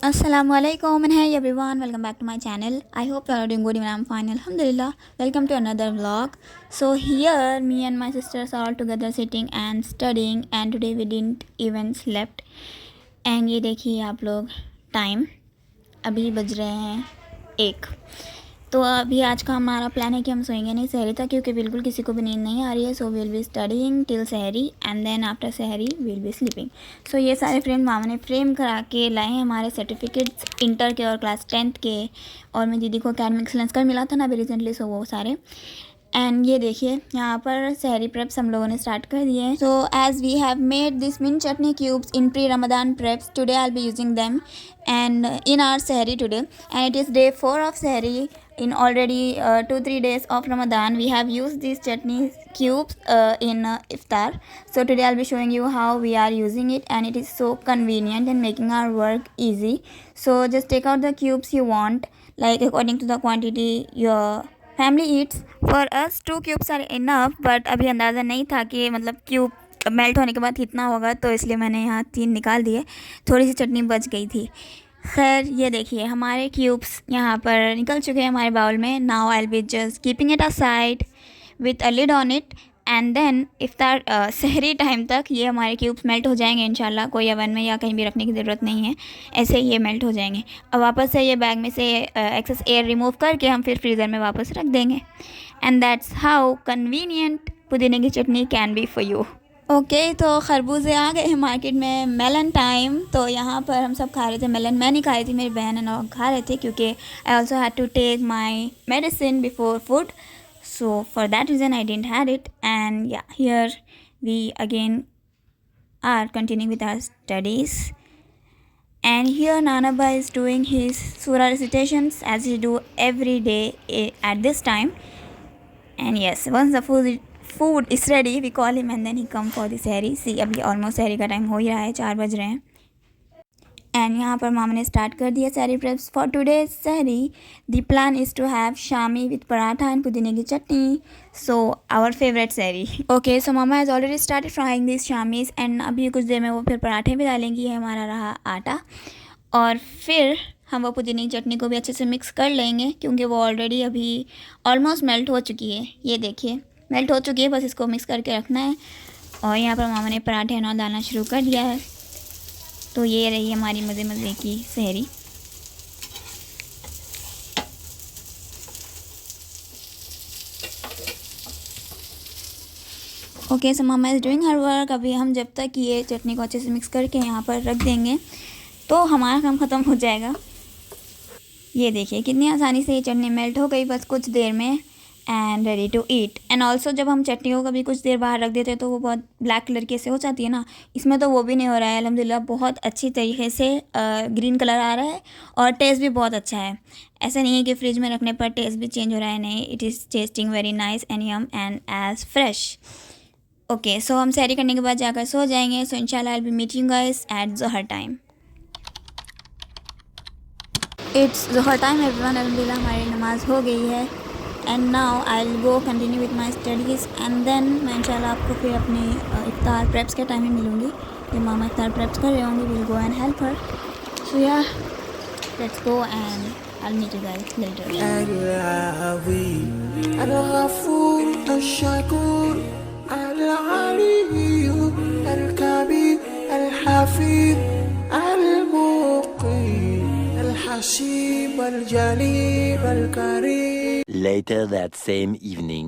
Assalamualaikum and hey everyone, welcome back to my channel. I hope you all are doing good, even I'm fine, alhamdulillah. Welcome to another vlog. So here me and my sisters are all together sitting and studying, and today we didn't even slept. And ये देखिए आप लोग time अभी बज रहे हैं 1। तो अभी आज का हमारा प्लान है कि हम सोएंगे नहीं सहरी तक, क्योंकि बिल्कुल किसी को भी नींद नहीं आ रही है. So will be studying till सहरी एंड देन आफ्टर सहरी विल बी स्लीपिंग. सो ये सारे फ्रेम मामा ने फ्रेम करा के लाए हैं, हमारे सर्टिफिकेट्स इंटर के और क्लास 10th के. और मैं दीदी को अकेडमिक एक्सलेंस का मिला था ना अभी रिसेंटली, सो वो सारे. एंड ये देखिए यहाँ पर सहरी प्रेप्स हम लोगों ने स्टार्ट कर दिए हैं. So as we have made this mint chutney cubes in pre Ramadan preps, today I will be using them and in our sehri today, and it is day 4 of sehri. In already 2-3 days of Ramadan we have used these chutney cubes in iftar. So today I'll be showing you how we are using it, and it is so convenient and making our work easy. So just take out the cubes you want, like according to the quantity your family eats. For us 2 cubes are enough, but अभी अंदाज़ा नहीं था कि मतलब cube melt होने के बाद कितना होगा, तो इसलिए मैंने यहाँ 3 निकाल दिए. थोड़ी सी चटनी बच गई थी. खैर ये देखिए हमारे क्यूब्स यहाँ पर निकल चुके हैं हमारे बाउल में. Now I will be just keeping it aside with a lid on it, and then इफ्तार सहरी टाइम तक ये हमारे क्यूब्स मेल्ट हो जाएंगे इंशाल्लाह. कोई ओवन में या कहीं भी रखने की ज़रूरत नहीं है, ऐसे ही ये मेल्ट हो जाएंगे. अब वापस से ये बैग में से एक्सेस एयर रिमूव करके हम फिर फ्रीज़र में वापस रख देंगे. एंड दैट्स हाउ कन्वीनियंट पुदीने की chutney can be for you. Okay तो खरबूजे आ गए हैं मार्केट में. Melon time. तो यहाँ पर हम सब खा रहे थे मेलन. मैं नहीं खा रही थी, मेरी बहन और खा रहे थे, क्योंकि I also had to take my medicine before food. So for that reason I didn't had it. And yeah here we again are continuing with our studies. And here Nanaba is doing his surah recitations as he do every day at this time. And yes, once the food is ready we call him and then he come for the सहरी. See अभी almost सहरी का time हो ही रहा है, 4 बज रहे हैं. एंड यहाँ पर मामा ने स्टार्ट कर दिया सहरी प्रेप्स फॉर टुडे सहरी. The plan is to have shami with paratha and पुदीने की चटनी. सो आवर फेवरेट सहरी. Okay so mama has already started frying this shamis, and अभी कुछ देर में वो फिर पराठे भी डालेंगी. ये हमारा रहा आटा, और फिर हम वो पुदीने की चटनी को भी अच्छे से मिक्स कर लेंगे, क्योंकि वो ऑलरेडी अभी ऑलमोस्ट मेल्ट हो चुकी है. ये देखिए मेल्ट हो चुकी है, बस इसको मिक्स करके रखना है. और यहाँ पर मामा ने पराठे ना डालना शुरू कर दिया है. तो ये रही हमारी मज़े मज़े की सहरी. Okay so mama is doing her work. अभी हम जब तक ये चटनी को अच्छे से मिक्स करके यहाँ पर रख देंगे तो हमारा काम ख़त्म हो जाएगा. ये देखिए कितनी आसानी से ये चटनी मेल्ट हो गई बस कुछ देर में, and ready to eat. And also जब हम चटनी को कभी कुछ देर बाहर रख देते हैं तो वो बहुत ब्लैक कलर की से हो जाती है ना. इसमें तो वो भी नहीं हो रहा है अल्हम्दुलिल्लाह. बहुत अच्छी तरीके से ग्रीन कलर आ रहा है और टेस्ट भी बहुत अच्छा है. ऐसा नहीं है कि फ्रिज में रखने पर टेस्ट भी चेंज हो रहा है, नहीं, it is tasting very nice and yum and as fresh. Okay so हम सहरी करने के बाद जाकर सो जाएंगे. सो इंशाल्लाह I will be meeting guys at ज़ोहर टाइम. इट्स ज़ोहर टाइम एवरीवन. अल्हम्दुलिल्लाह हमारी नमाज़ हो गई है. And now I will go continue with my studies, and then मैं इंशाल्लाह आपको फिर अपने इफ्तार प्रेप्स के टाइम में मिलूँगी. जब मामा इफ्तार प्रेप्स कर रहे होंगे will go and help her. So yeah let's go and I will meet you guys later. Later that same evening.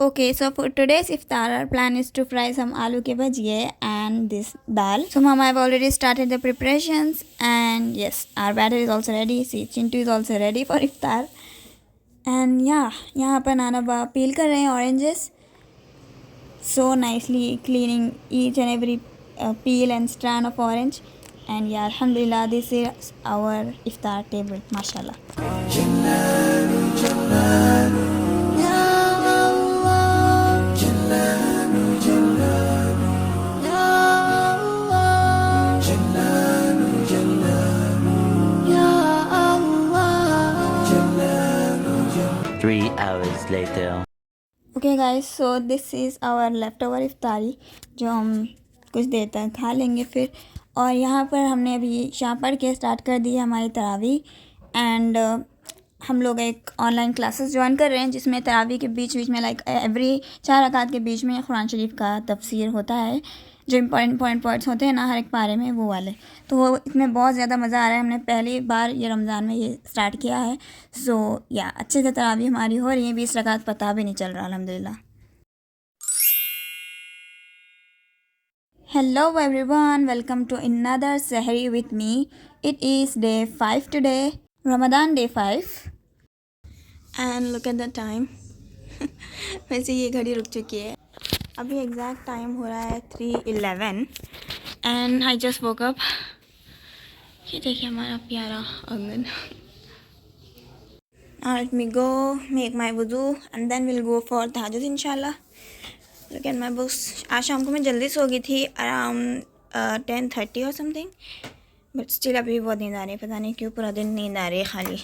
Okay, so for today's iftar our plan is to fry some aloo ke bhajiye and this dal. So mama have already started the preparations, and yes our batter is also ready. See Chintu is also ready for iftar. And yeah, यहाँ पर नाना बा पील कर रहे हैं oranges. So nicely cleaning each and every peel and strand of orange. And yeah, alhamdulillah, this is our iftar table, mashallah. Three hours later. Okay guys, so this is our left over इफ्तारी जो हम कुछ देर तक खा लेंगे फिर। और यहाँ पर हमने अभी शाम पढ़ के स्टार्ट कर दी है हमारी तरावी। एंड हम लोग एक ऑनलाइन क्लासेस ज्वाइन कर रहे हैं जिसमें तरावी के बीच बीच में लाइक एवरी 4 रकात के बीच में कुरान शरीफ का तफसीर होता है, जो इम्पोर्टेंट पॉइंट्स होते हैं ना हर एक पारे में, वो वाले। तो वो इसमें बहुत ज़्यादा मज़ा आ रहा है। हमने पहली बार ये रमज़ान में ये स्टार्ट किया है। सो या अच्छे से तरावी हमारी हो रही है। 20 रकात पता भी नहीं चल रहा अल्हम्दुलिल्लाह। Hello everyone, welcome to another Sahri with me. It is day 5 today, Ramadan day 5. And look at the time. वैसे ये घड़ी रुक चुकी है। अभी एग्जैक्ट टाइम हो रहा है 3:11 and I just woke up. ये देखिए हमारा प्यारा आंगन। Now let me go make my wudu and then we'll go for tahajjud inshallah. Look at my books. आज शाम को मैं जल्दी सो गई थी अराउंड 10:30 और समथिंग, बट स्टिल अभी बहुत नींद आ रही है। पता नहीं क्यों पूरा दिन नींद आ रही है खाली।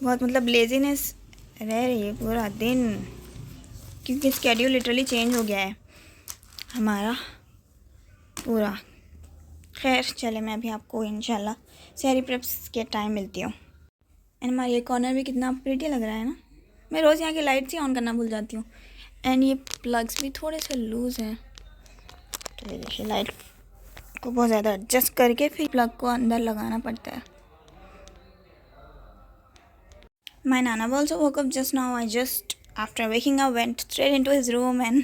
बहुत मतलब लेजीनेस रह रही है पूरा दिन, क्योंकि स्केड्यूल लिटरली चेंज हो गया है हमारा पूरा। खैर चले, मैं अभी आपको इंशाल्लाह सहरी प्रेप्स के टाइम मिलती हूँ। एंड हमारा ये कॉर्नर भी कितना प्रिटी लग रहा है ना। मैं रोज़ यहाँ की लाइट्स ही ऑन करना भूल जाती हूँ। एंड ये प्लग्स भी थोड़े से लूज़ हैं, तो ये देखिए लाइट को बहुत ज़्यादा एडजस्ट करके फिर प्लग को अंदर लगाना पड़ता है। My Nana also woke up just now. I just after waking up went straight into his room and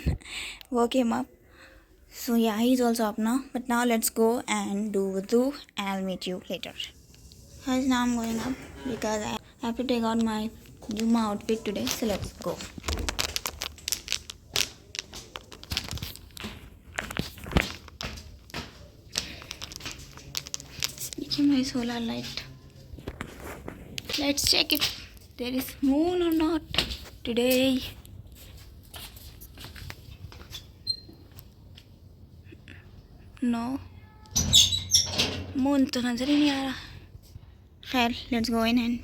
woke him up. So yeah, he's also up now. But now let's go and do wudu and I'll meet you later. Guys, now I'm going up because I have to take out my Juma outfit today. So let's go. My solar light. Let's check if there is moon or not today. No, moon तो नज़र ही नहीं आ रहा। खैर, let's go in and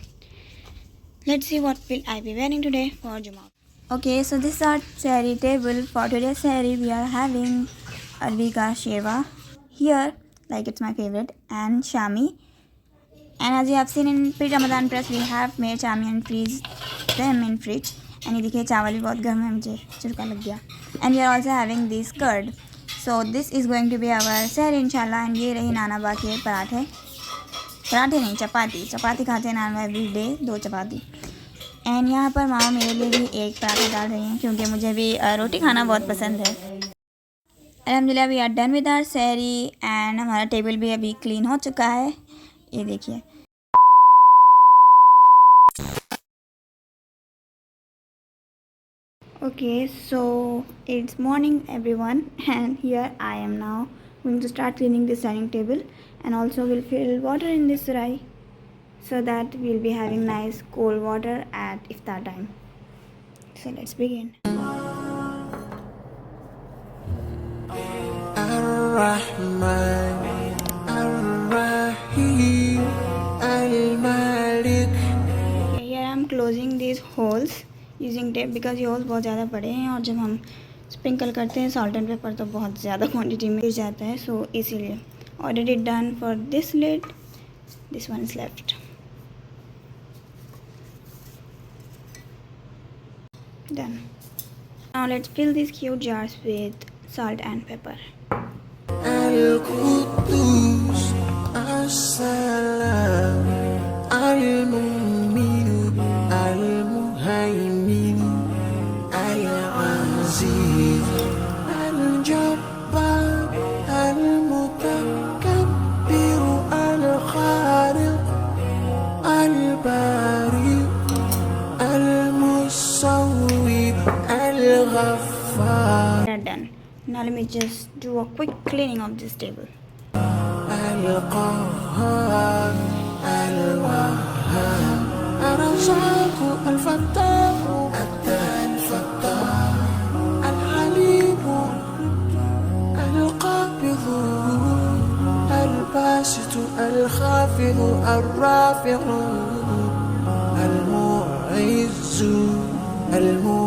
let's see what will I be wearing today for Juma. Okay, so this is our sehri table. For today's sehri we are having arbi ka shewa here, like it's my favorite, and shami. And as you have seen in pre-Ramadan press, we have made shami and freeze them in fridge. And ये देखिए चावल भी बहुत गर्म है, मुझे चुरका लग गया. And we are also having this curd. So this is going to be our sehri inshallah. And ये रही नाना बा के पराठे नहीं, चपाती खाते हैं नाना एवरी डे, 2 चपाती. एंड यहाँ पर मामा मेरे लिए भी एक पराठा डाल रही हैं क्योंकि मुझे भी रोटी खाना बहुत पसंद है. अल्हम्दुलिल्लाह we are done with our sehri and हमारा टेबल भी अभी क्लीन हो चुका है. ये देखिए. Okay, so it's morning everyone, and here I am now going to start cleaning this dining table, and also we'll fill water in this sarai so that we'll be having nice cold water at iftar time. So let's begin. Ar-Rahman, Ar-Rahim, Al-Malik. Here I am closing these holes using tape because ये holes बहुत ज़्यादा बड़े हैं और जब हम sprinkle करते हैं सॉल्ट एंड पेपर तो बहुत ज़्यादा क्वांटिटी में गिर जाता है. सो इसीलिए already done for this lid. This one is left. Done. Now let's fill these cute jars with salt and pepper. Al-Quddus, As-Salam, Al-Mu'min, Al-Muhaymin, Al-Aziz, Al-Jabbar, Al-Mutakabbir, Al-Khaliq, Al-Bari, Al-Musawwir, Al-Ghaffar. We're done. Now let me just do a quick cleaning of this table. Al-Qahhar, Al-Wahhab, Ar-Razzaq, Al-Fattah, Al-Fattah, Al-Alim, Al-Qabid, Al-Basit, Al-Khafid, Al-Rafi', Al-Mu'izz, Al-Mu'izz.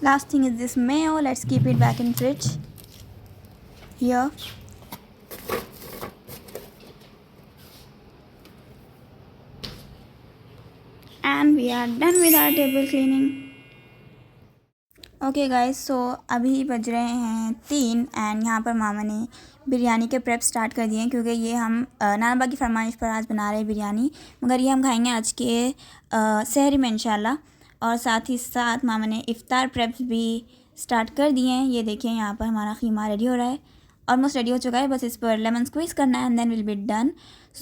Last thing is this mayo. Let's keep it back in fridge. Here. And we are done with our table cleaning. Okay guys, so अभी बज रहे हैं 3 and यहाँ पर मामा ने बिरयानी के prep start कर दिए हैं क्योंकि ये हम नानबा की फरमाइश पर आज बना रहे हैं बिरयानी, मगर ये हम खाएंगे आज के सहरी में इंशाल्लाह। और साथ ही साथ मामा ने इफ़्तार प्रेप्स भी स्टार्ट कर दिए हैं। ये देखिए यहाँ पर हमारा ख़ीमा रेडी हो रहा है, ऑलमोस्ट रेडी हो चुका है, बस इस पर लेमन स्क्वीज़ करना है and then will be done.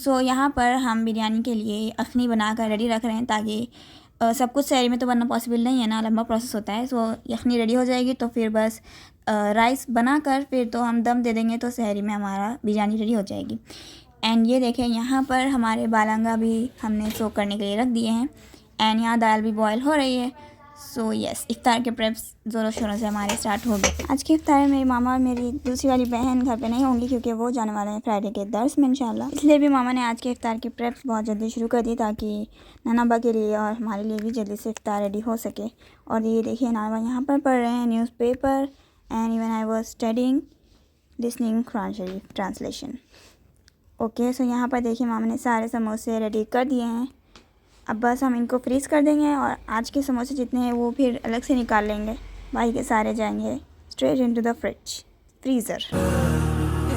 So यहाँ पर हम बिरयानी के लिए अखनी बनाकर रेडी रख रहे हैं ताकि सब कुछ सहरी में तो बनना पॉसिबल नहीं है ना, लंबा प्रोसेस होता है। सो यखनी रेडी हो जाएगी तो फिर बस राइस बनाकर फिर तो हम दम दे देंगे तो सहरी में हमारा बिरयानी रेडी हो जाएगी। एंड ये देखें यहाँ पर हमारे बालंगा भी हमने सोक करने के लिए रख दिए हैं एंड यहाँ दाल भी बॉयल हो रही है। सो यस, इफ्तार के प्रेप्स ज़ोरों शोरों से हमारे स्टार्ट हो गए। आज के इफ्तार में मेरी मामा और मेरी दूसरी वाली बहन घर पे नहीं होंगी क्योंकि वो जाने वाले हैं फ्राइडे के दर्स में इंशाल्लाह, इसलिए भी मामा ने आज के इफ्तार के प्रेप्स बहुत जल्दी शुरू कर दी ताकि नानाबा के लिए और हमारे लिए भी जल्दी से इफ्तार रेडी हो सके। और ये देखिए नानाबा यहाँ पर पढ़ रहे हैं newspaper and even I was studying listening Quran शरीफ ट्रांसलेशन। ओके, सो यहाँ पर देखिए मामा ने सारे समोसे रेडी कर दिए हैं। अब बस हम इनको फ्रीज़ कर देंगे और आज के समोसे जितने हैं वो फिर अलग से निकाल लेंगे, बाकी के सारे जाएंगे straight into the freezer.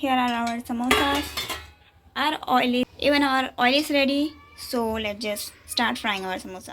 here are our samosas. Our oil is, even our oil is ready. So let's just start frying our samosa.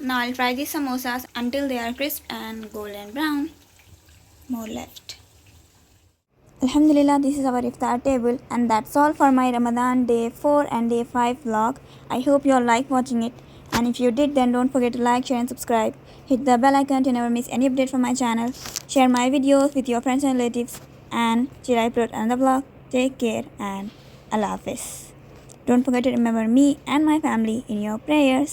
Now I'll fry these samosas until they are crisp and golden brown. More left. Alhamdulillah, this is our iftar table and that's all for my Ramadan day 4 and day 5 vlog. I hope you all like watching it, and if you did then don't forget to like, share and subscribe. Hit the bell icon to never miss any update from my channel. Share my videos with your friends and relatives, and till I upload another vlog, take care and Allah Hafiz. Don't forget to remember me and my family in your prayers.